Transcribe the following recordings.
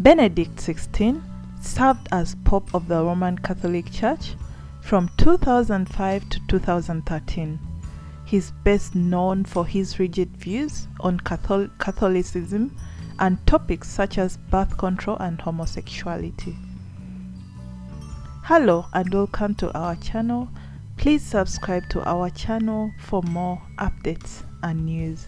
Benedict XVI served as Pope of the Roman Catholic Church from 2005 to 2013. He's best known for his rigid views on Catholicism and topics such as birth control and homosexuality. Hello and welcome to our channel. Please subscribe to our channel for more updates and news.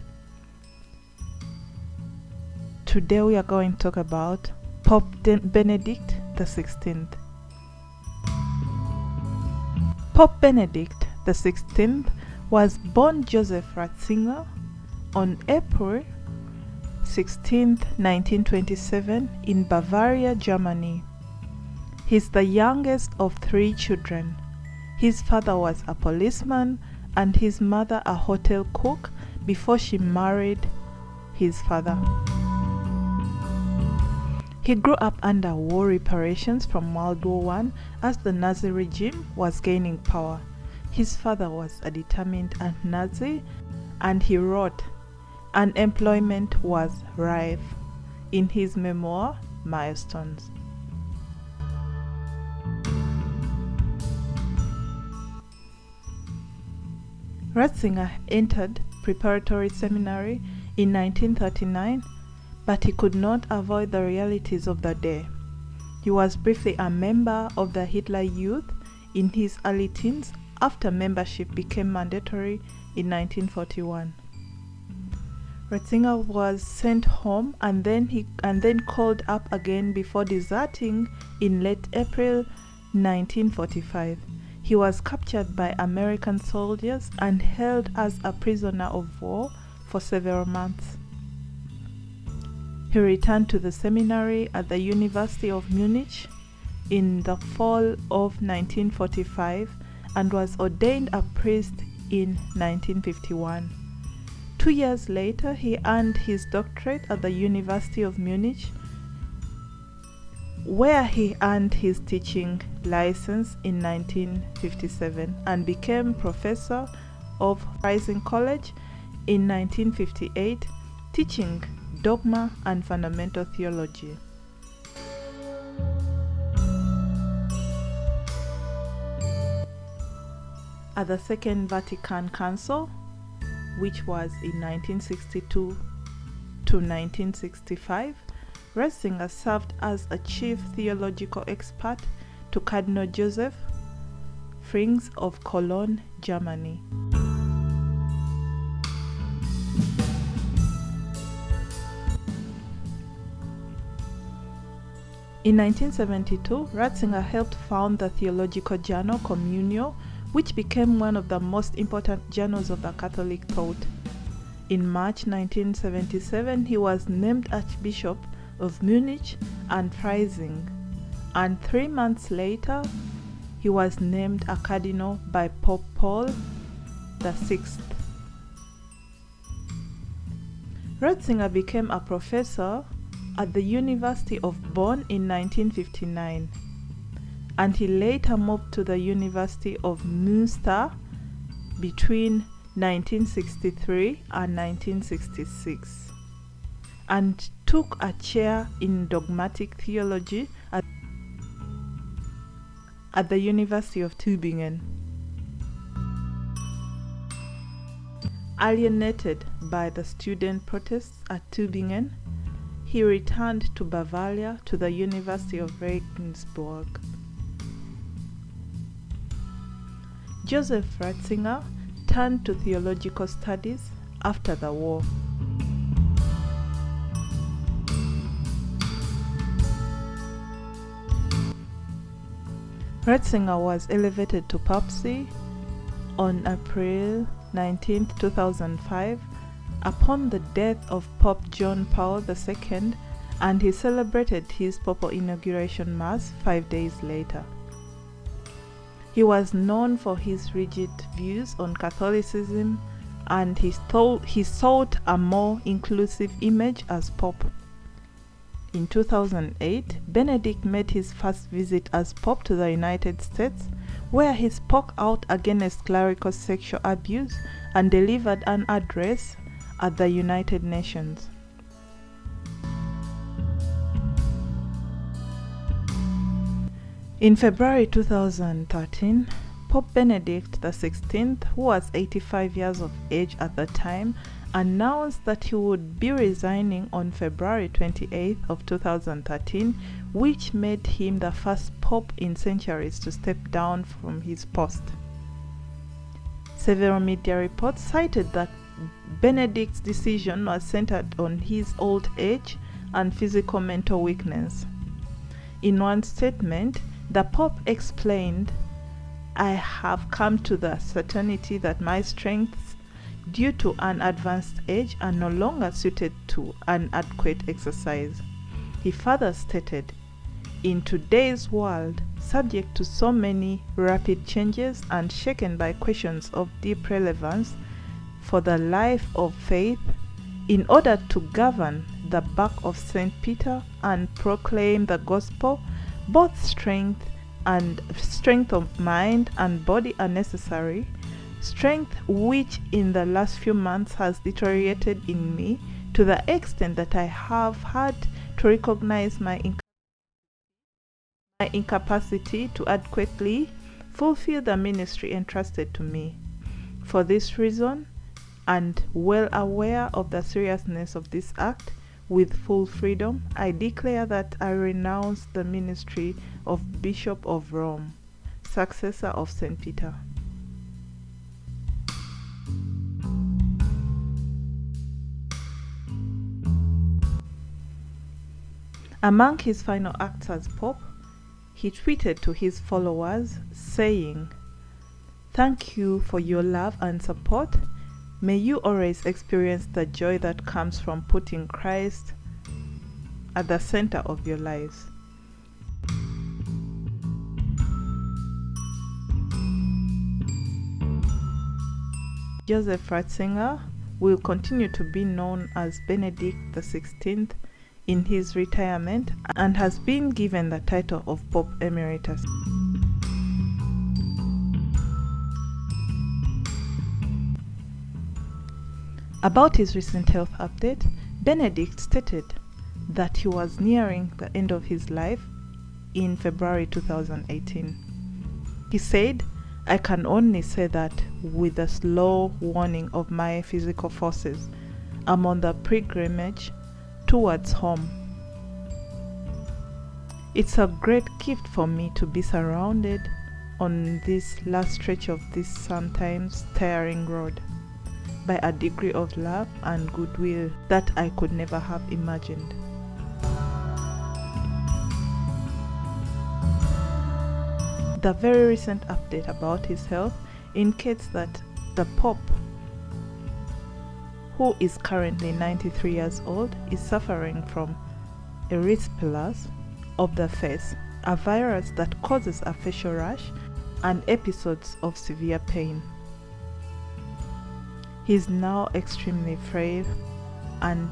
Today we are going to talk about Pope Benedict XVI. Pope Benedict XVI was born Joseph Ratzinger on April 16, 1927 in Bavaria, Germany. He's the youngest of 3 children. His father was a policeman and his mother a hotel cook before she married his father. He grew up under war reparations from World War I as the Nazi regime was gaining power. His father was a determined anti-Nazi, and he wrote, "Unemployment was rife," in his memoir, Milestones. Ratzinger entered preparatory seminary in 1939, but he could not avoid the realities of the day. He was briefly a member of the Hitler Youth in his early teens after membership became mandatory in 1941. Ratzinger was sent home and then called up again before deserting in late April 1945. He was captured by American soldiers and held as a prisoner of war for several months. He returned to the seminary at the University of Munich in the fall of 1945 and was ordained a priest in 1951. 2 years later, he earned his doctorate at the University of Munich, where he earned his teaching license in 1957 and became professor of Rising College in 1958, teaching dogma and fundamental theology. At the Second Vatican Council, which was in 1962 to 1965, Ratzinger served as a chief theological expert to Cardinal Joseph Ratzinger of Cologne, Germany. In 1972, Ratzinger helped found the theological journal Communio, which became one of the most important journals of the Catholic thought. In March 1977, he was named Archbishop of Munich and Freising, and 3 months later, he was named a cardinal by Pope Paul VI. Ratzinger became a professor at the University of Bonn in 1959, and he later moved to the University of Münster between 1963 and 1966, and took a chair in dogmatic theology at the University of Tübingen. Alienated by the student protests at Tübingen, he returned to Bavaria to the University of Regensburg. Joseph Ratzinger turned to theological studies after the war. Ratzinger was elevated to papacy on April 19, 2005, upon the death of Pope John Paul II, and he celebrated his papal inauguration mass 5 days later. He was known for his rigid views on Catholicism, and he sought a more inclusive image as Pope. In 2008, Benedict made his first visit as Pope to the United States, where he spoke out against clerical sexual abuse and delivered an address at the United Nations. In February 2013, Pope Benedict XVI, who was 85 years of age at the time, announced that he would be resigning on February 28th of 2013, which made him the first pope in centuries to step down from his post. Several media reports cited that Benedict's decision was centered on his old age and physical mental weakness. In one statement, the Pope explained, "I have come to the certainty that my strengths, due to an advanced age, are no longer suited to an adequate exercise." He further stated, "In today's world, subject to so many rapid changes and shaken by questions of deep relevance for the life of faith, in order to govern the back of St. Peter and proclaim the gospel, both strength of mind and body are necessary, strength which in the last few months has deteriorated in me to the extent that I have had to recognize my incapacity to adequately fulfill the ministry entrusted to me. For this reason, and well aware of the seriousness of this act, with full freedom, I declare that I renounce the ministry of Bishop of Rome, successor of St. Peter." Among his final acts as Pope, he tweeted to his followers saying, "Thank you for your love and support. May you always experience the joy that comes from putting Christ at the center of your lives." Joseph Ratzinger will continue to be known as Benedict XVI in his retirement and has been given the title of Pope Emeritus. About his recent health update, Benedict stated that he was nearing the end of his life in February 2018. He said, "I can only say that with a slow warning of my physical forces, I'm on the pilgrimage towards home. It's a great gift for me to be surrounded on this last stretch of this sometimes tiring road by a degree of love and goodwill that I could never have imagined." The very recent update about his health indicates that the Pope, who is currently 93 years old, is suffering from erysipelas of the face, a virus that causes a facial rash and episodes of severe pain. He is now extremely frail, and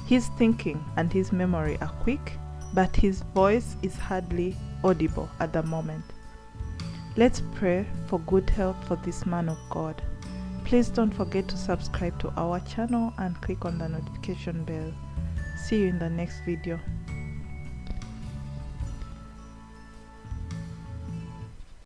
his thinking and his memory are quick, but his voice is hardly audible at the moment. Let's pray for good health for this man of God. Please don't forget to subscribe to our channel and click on the notification bell. See you in the next video.